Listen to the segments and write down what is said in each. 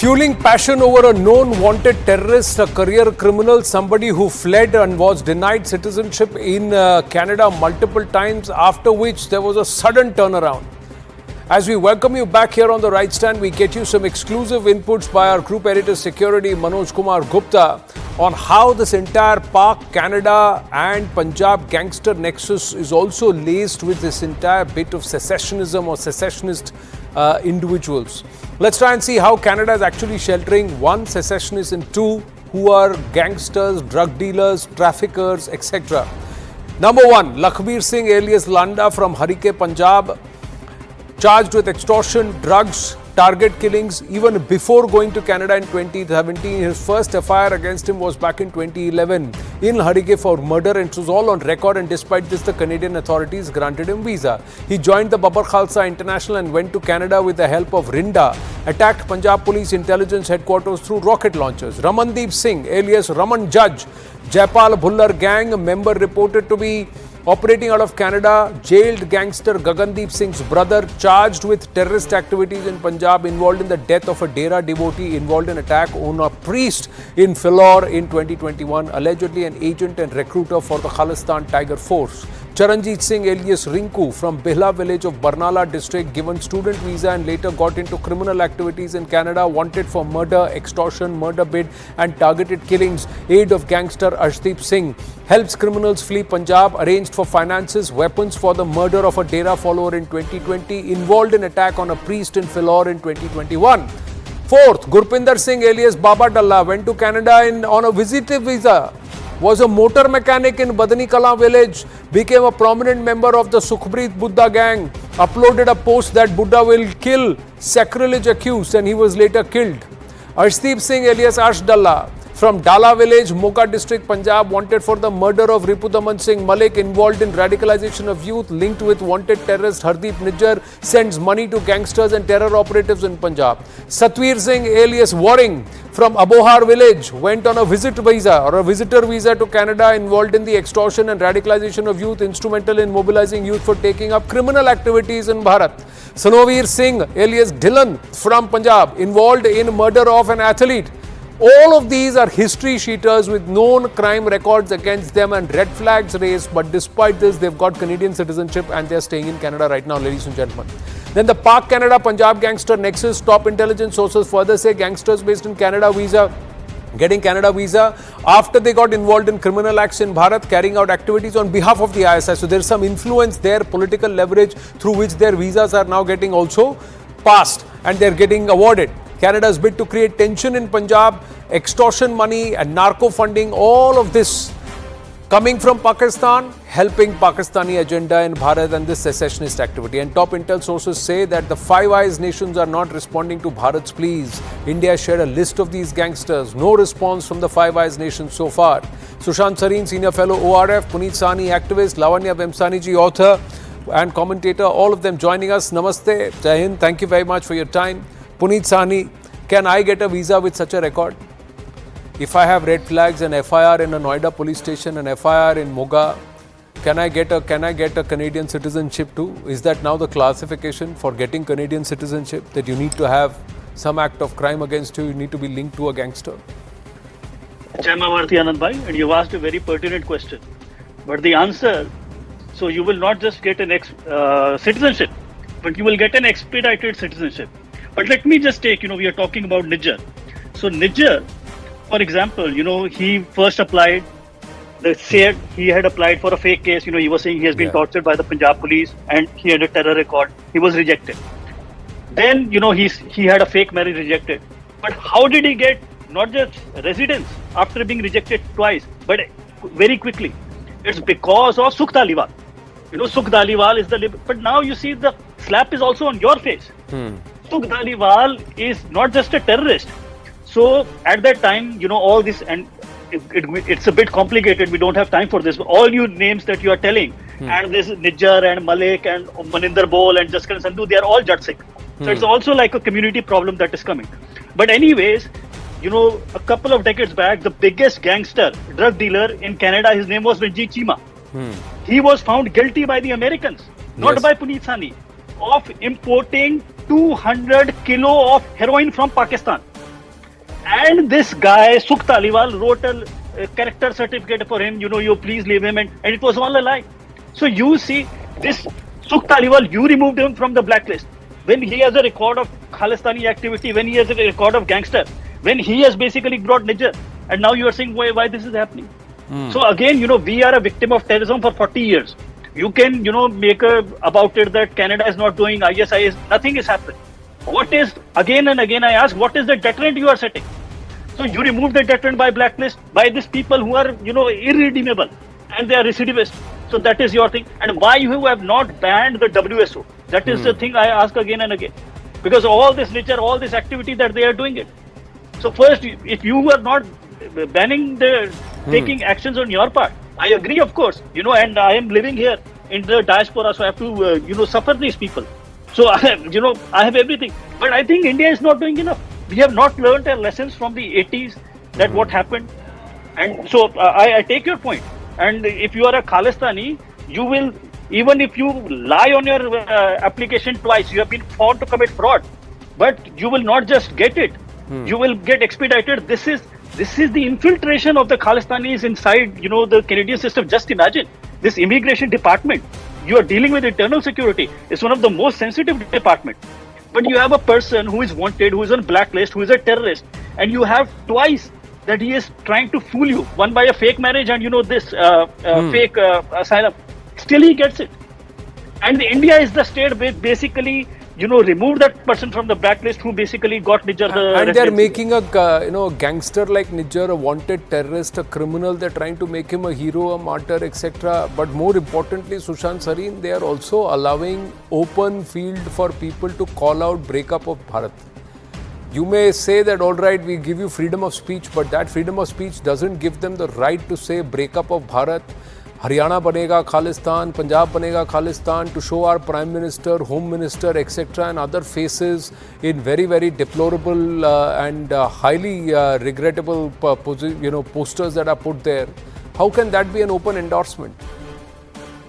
Fueling passion over a known wanted terrorist, a career criminal, somebody who fled and was denied citizenship in Canada multiple times, after which there was a sudden turnaround. As we welcome you back here on the Right Stand, we get you some exclusive inputs by our group editor security, Manoj Kumar Gupta, on how this entire Pak, Canada and Punjab gangster nexus is also laced with this entire bit of secessionism or secessionist individuals. Let's try and see how Canada is actually sheltering one secessionist and two who are gangsters, drug dealers, traffickers, etc. Number one, Lakhbir Singh alias Landa from Harike, Punjab, charged with extortion, drugs, target killings even before going to Canada in 2017. His first FIR against him was back in 2011 in Harike for murder, and it was all on record, and despite this the Canadian authorities granted him visa. He joined the Babar Khalsa International and went to Canada with the help of Rinda, attacked Punjab Police Intelligence Headquarters through rocket launchers. Ramandeep Singh alias Raman Judge, Jaipal Bhullar gang member reported to be operating out of Canada, jailed gangster Gagandeep Singh's brother, charged with terrorist activities in Punjab, involved in the death of a Dera devotee, involved in attack on a priest in Philor in 2021, allegedly an agent and recruiter for the Khalistan Tiger Force. Charanjit Singh alias Rinku from Bihla village of Barnala district, given student visa and later got into criminal activities in Canada, wanted for murder, extortion, murder bid and targeted killings. Aid of gangster Arshdeep Singh helps criminals flee Punjab, arranged for finances, weapons for the murder of a Dera follower in 2020, involved in attack on a priest in Philor in 2021. Fourth, Gurpinder Singh alias Baba Dalla went to Canada on a visitive visa, was a motor mechanic in Badani Kala village, became a prominent member of the Sukhpreet Buddha gang, uploaded a post that Buddha will kill sacrilege accused, and he was later killed. Arshdeep Singh alias Arsh Dalla from Dala village, Moga district, Punjab, wanted for the murder of Ripudaman Singh Malik, involved in radicalization of youth, linked with wanted terrorist Hardeep Nijjar, sends money to gangsters and terror operatives in Punjab. Satvir Singh alias Waring from Abohar village went on a visit visa or a visitor visa to Canada, involved in the extortion and radicalization of youth, instrumental in mobilizing youth for taking up criminal activities in Bharat. Sanovir Singh alias Dhillon from Punjab, involved in murder of an athlete. All of these are history sheeters with known crime records against them and red flags raised, but despite this, they've got Canadian citizenship and they're staying in Canada right now, ladies and gentlemen. Then the Pak, Canada, Punjab gangster nexus, top intelligence sources further say gangsters based in Canada getting Canada visa after they got involved in criminal acts in Bharat, carrying out activities on behalf of the ISI. So there's some influence there, political leverage through which their visas are now getting also passed and they're getting awarded. Canada's bid to create tension in Punjab, extortion money and narco funding, all of this coming from Pakistan, helping Pakistani agenda in Bharat and this secessionist activity. And top intel sources say that the Five Eyes nations are not responding to Bharat's pleas. India shared a list of these gangsters. No response from the Five Eyes nations so far. Sushant Sareen, senior fellow ORF, Puneet Sahni, activist, Lavanya Vemsani ji, author and commentator, all of them joining us. Namaste, Jai Hind, thank you very much for your time. Puneet Sahni, can I get a visa with such a record? If I have red flags, an FIR in a Noida police station, an FIR in Moga, can I get a Canadian citizenship too? Is that now the classification for getting Canadian citizenship, that you need to have some act of crime against you, you need to be linked to a gangster? Jai Maharti Anand Bhai, and you've asked a very pertinent question. But the answer, so you will not just get an citizenship, but you will get an expedited citizenship. But let me just take, we are talking about Nijjar. So Nijjar, for example, he first applied, they said he had applied for a fake case. He was saying he has been tortured by the Punjab police and he had a terror record. He was rejected. Then, he had a fake marriage rejected. But how did he get not just residence after being rejected twice, but very quickly? It's because of Sukh Dhaliwal. Sukh Dhaliwal is but now you see the slap is also on your face. Sukh Dhaliwal is not just a terrorist. So at that time, all this, and it's a bit complicated. We don't have time for this. But all you names that you are telling, and this Nijjar and Malik and Maninder Bol and Jaskan Sandhu, they are all Jat Sikh. So it's also like a community problem that is coming. But anyways, a couple of decades back, the biggest gangster, drug dealer in Canada, his name was Ranjit Chima. He was found guilty by the Americans, not by Puneet Sahni, of importing 200 kilo of heroin from Pakistan. And this guy, Sukh Taliwal, wrote a character certificate for him. You please leave him, and it was all a lie. So you see, this Sukh Taliwal, you removed him from the blacklist when he has a record of Khalistani activity, when he has a record of gangster, when he has basically brought Niger, and now you are saying why this is happening. So again, we are a victim of terrorism for 40 years. You can, make about it that Canada is not doing ISIS, nothing is happening. What is, again and again I ask, what is the deterrent you are setting? So you remove the deterrent by blacklist by these people who are, irredeemable, and they are recidivist. So that is your thing. And why you have not banned the WSO? That is the thing I ask again and again. Because all this nature, all this activity that they are doing it. So first, if you are not banning the taking actions on your part, I agree, of course, and I am living here in the diaspora, so I have to, suffer these people. So I have, I have everything. But I think India is not doing enough. We have not learned our lessons from the 80s that what happened. And so I take your point. And if you are a Khalistani, you will, even if you lie on your application twice, you have been found to commit fraud. But you will not just get it. You will get expedited. This is the infiltration of the Khalistanis inside, the Canadian system. Just imagine this immigration department. You are dealing with internal security. It's one of the most sensitive departments. But you have a person who is wanted, who is on blacklist, who is a terrorist, and you have twice that he is trying to fool you. One by a fake marriage and this fake asylum. Still he gets it. And India is the state which basically remove that person from the blacklist who basically got Niger the and they're residency. making a gangster like Niger, a wanted terrorist, a criminal. They're trying to make him a hero, a martyr, etc. But more importantly, Sushant Sareen, they are also allowing open field for people to call out breakup of Bharat. You may say that, all right, we give you freedom of speech, but that freedom of speech doesn't give them the right to say breakup of Bharat. Haryana banega Khalistan, Punjab banega Khalistan, to show our Prime Minister, Home Minister, etc. and other faces in very, very deplorable and highly regrettable posters that are put there. How can that be an open endorsement?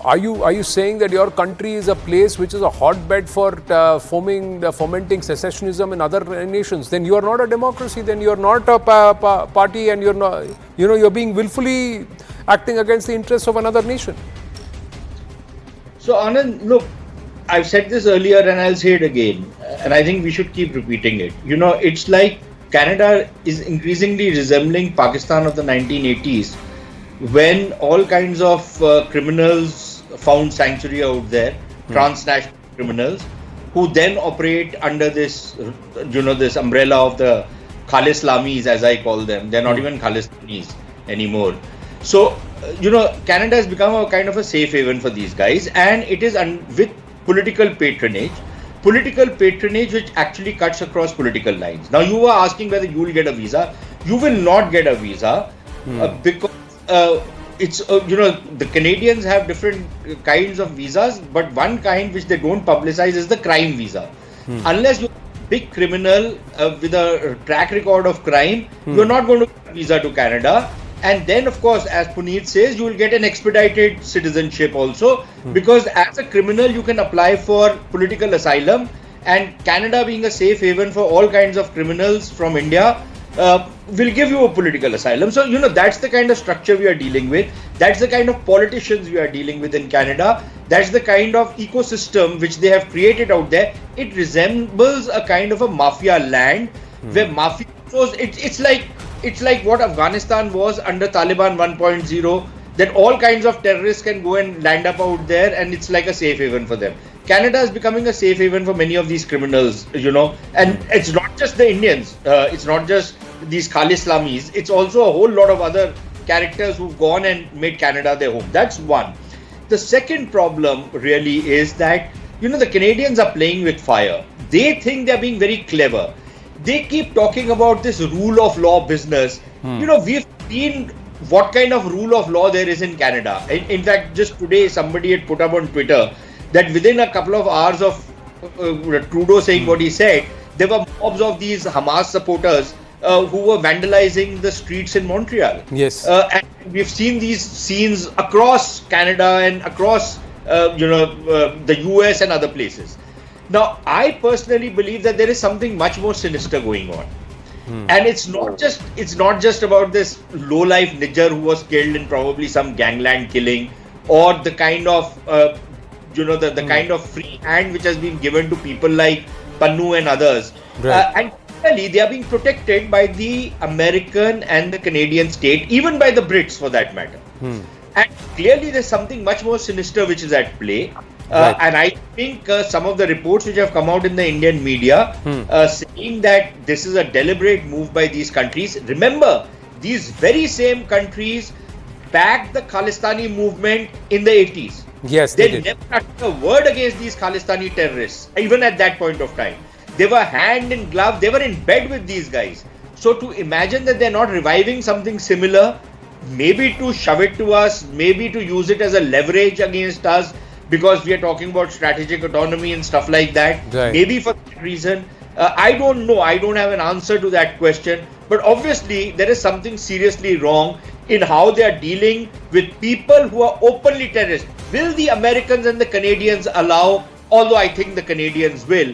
Are you saying that your country is a place which is a hotbed for fomenting secessionism in other nations? Then you are not a democracy. Then you are not a party, and you're not. You're being willfully acting against the interests of another nation. So Anand, look, I've said this earlier and I'll say it again, and I think we should keep repeating it. It's like Canada is increasingly resembling Pakistan of the 1980s, when all kinds of criminals found sanctuary out there, transnational criminals, who then operate under this, this umbrella of the Khalislamis, as I call them. They're not even Khalistanis anymore. So, Canada has become a kind of a safe haven for these guys, and it is with political patronage which actually cuts across political lines. Now, you were asking whether you will get a visa. You will not get a visa because it's the Canadians have different kinds of visas, but one kind which they don't publicize is the crime visa. Unless you're a big criminal with a track record of crime, you're not going to get a visa to Canada. And then, of course, as Puneet says, you will get an expedited citizenship also, because as a criminal, you can apply for political asylum, and Canada, being a safe haven for all kinds of criminals from India, will give you a political asylum. So, that's the kind of structure we are dealing with. That's the kind of politicians we are dealing with in Canada. That's the kind of ecosystem which they have created out there. It resembles a kind of a mafia land where mafia, it's like what Afghanistan was under Taliban 1.0, that all kinds of terrorists can go and land up out there, and it's like a safe haven for them. Canada is becoming a safe haven for many of these criminals, and it's not just the Indians, it's not just these Khalislamis, it's also a whole lot of other characters who've gone and made Canada their home. That's one. The second problem really is that, the Canadians are playing with fire. They think they're being very clever. They keep talking about this rule of law business. We've seen what kind of rule of law there is in Canada. In fact, just today, somebody had put up on Twitter that within a couple of hours of Trudeau saying what he said, there were mobs of these Hamas supporters who were vandalizing the streets in Montreal. Yes. And we've seen these scenes across Canada and across, the US and other places. Now, I personally believe that there is something much more sinister going on. And it's not just about this low life Niger who was killed in probably some gangland killing, or the kind of the kind of free hand which has been given to people like Pannu and others. Right. And clearly they are being protected by the American and the Canadian state, even by the Brits for that matter. And clearly there's something much more sinister which is at play. Right. And I think some of the reports which have come out in the Indian media saying that this is a deliberate move by these countries. Remember, these very same countries backed the Khalistani movement in the 80s. Yes, they did. Never uttered a word against these Khalistani terrorists, even at that point of time. They were hand in glove, they were in bed with these guys. So to imagine that they're not reviving something similar, maybe to shove it to us, maybe to use it as a leverage against us, because we are talking about strategic autonomy and stuff like that. Right. Maybe for that reason. I don't know. I don't have an answer to that question. But obviously, there is something seriously wrong in how they are dealing with people who are openly terrorists. Will the Americans and the Canadians allow, although I think the Canadians will,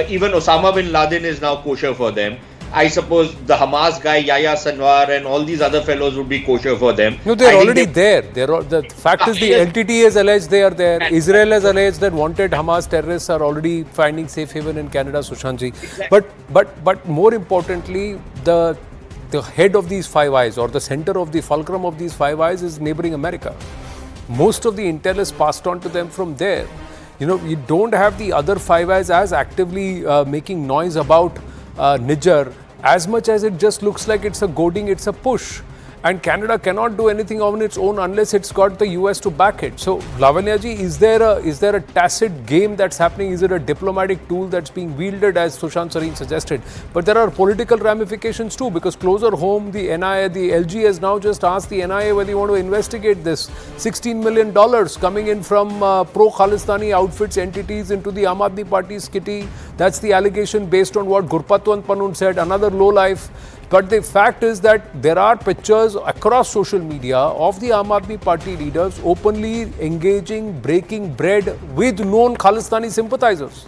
even Osama bin Laden is now kosher for them. I suppose the Hamas guy, Yahya Sinwar, and all these other fellows would be kosher for them. No, they're already there. The fact is the LTT has alleged they are there. Israel has alleged that wanted Hamas terrorists are already finding safe haven in Canada, Sushantji. Exactly. But more importantly, the head of these Five Eyes, or the center of the fulcrum of these Five Eyes, is neighboring America. Most of the intel is passed on to them from there. You don't have the other Five Eyes as actively making noise about Niger, as much as it just looks like it's a goading, it's a push. And Canada cannot do anything on its own unless it's got the US to back it. So, Lavanyaji, is there a tacit game that's happening? Is it a diplomatic tool that's being wielded, as Sushant Sareen suggested? But there are political ramifications too, because closer home, the NIA, the LG has now just asked the NIA whether you want to investigate this. $16 million coming in from pro-Khalistani outfits, entities into the Aam Aadmi Party's kitty. That's the allegation based on what Gurpatwant Panun said, another lowlife. But the fact is that there are pictures across social media of the Aam Aadmi Party leaders openly engaging, breaking bread with known Khalistani sympathizers.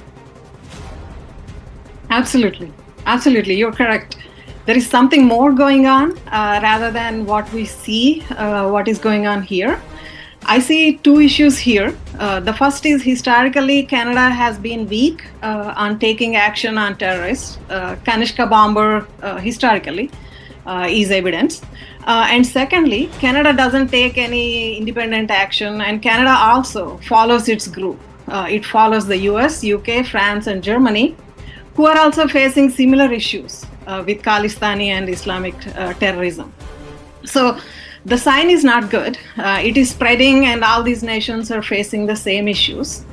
Absolutely. Absolutely. You're correct. There is something more going on rather than what we see, what is going on here. I see two issues here. The first is historically Canada has been weak on taking action on terrorists. Kanishka bomber historically is evidence. And secondly, Canada doesn't take any independent action, and Canada also follows its group. It follows the US, UK, France and Germany, who are also facing similar issues with Khalistani and Islamic terrorism. So the sign is not good. It is spreading and all these nations are facing the same issues.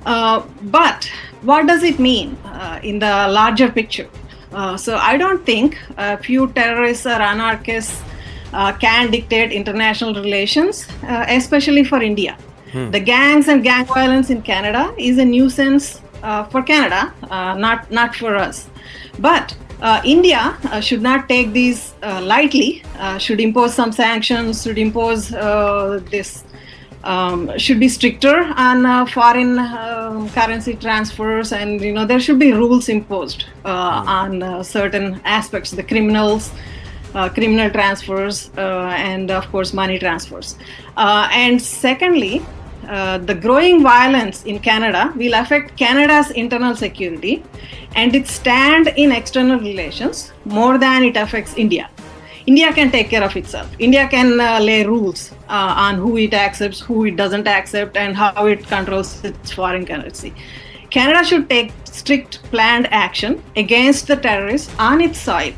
But what does it mean in the larger picture? So I don't think a few terrorists or anarchists can dictate international relations, especially for India. The gangs and gang violence in Canada is a nuisance for Canada, not for us. But India should not take these lightly, should impose some sanctions, should impose should be stricter on foreign currency transfers, and there should be rules imposed on certain aspects, the criminal transfers, and of course money transfers. And secondly, the growing violence in Canada will affect Canada's internal security and its stand in external relations more than it affects India. India can take care of itself. India can lay rules on who it accepts, who it doesn't accept, and how it controls its foreign currency. Canada should take strict planned action against the terrorists on its soil.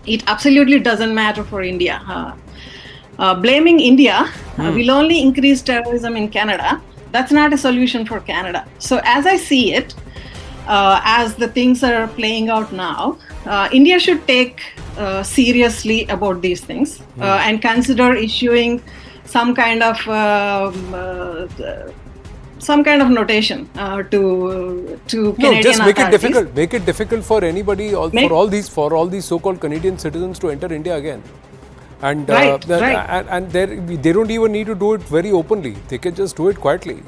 It absolutely doesn't matter for India. Blaming India will only increase terrorism in Canada. That's not a solution for Canada. So as I see it, as the things are playing out now, India should take seriously about these things and consider issuing some kind of notation to Canadian just make authorities. it difficult. Make it difficult for anybody, for all these so-called Canadian citizens to enter India again. And Right. and they don't even need to do it very openly. They can just do it quietly.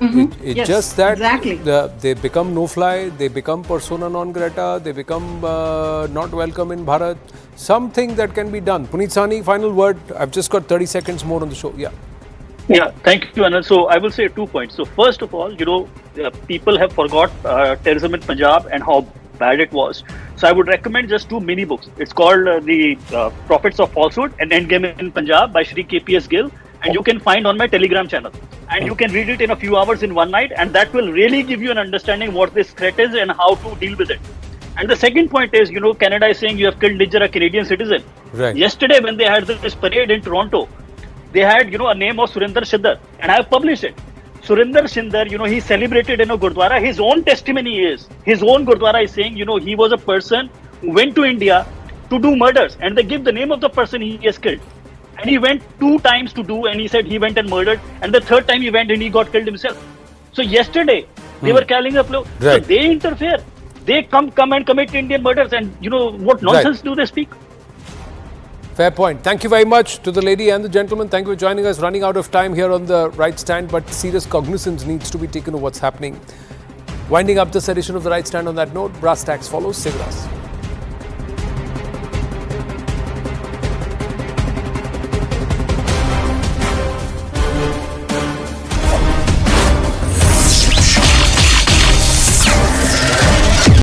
It's Yes, just that exactly. they become no-fly, they become persona non grata, they become not welcome in Bharat. Something that can be done. Puneet Sahni, final word. I've just got 30 seconds more on the show. Yeah. Yeah, thank you, Anand. So I will say 2 points. So first of all, people have forgot terrorism in Punjab and how bad it was. So I would recommend just 2 mini books. It's called The Prophets of Falsehood and Endgame in Punjab by Shri KPS Gill, and you can find on my Telegram channel. And you can read it in a few hours in one night, and that will really give you an understanding what this threat is and how to deal with it. And the second point is, Canada is saying you have killed Niger, a Canadian citizen. Right. Yesterday, when they had this parade in Toronto, they had, a name of Surinder Shindar, and I have published it. Surinder Shindar, he celebrated in a Gurdwara. His own testimony is, his own Gurdwara is saying, he was a person who went to India to do murders, and they give the name of the person he has killed. And he went 2 times to do, and he said he went and murdered, and the 3rd time he went and he got killed himself. So yesterday, they were calling up, so Right. they interfere. They come and commit Indian murders, and what nonsense do they speak? Fair point. Thank you very much to the lady and the gentleman. Thank you for joining us. Running out of time here on the right stand, but serious cognizance needs to be taken of what's happening. Winding up this edition of the right stand on that note, brass tacks follows. Stay with us.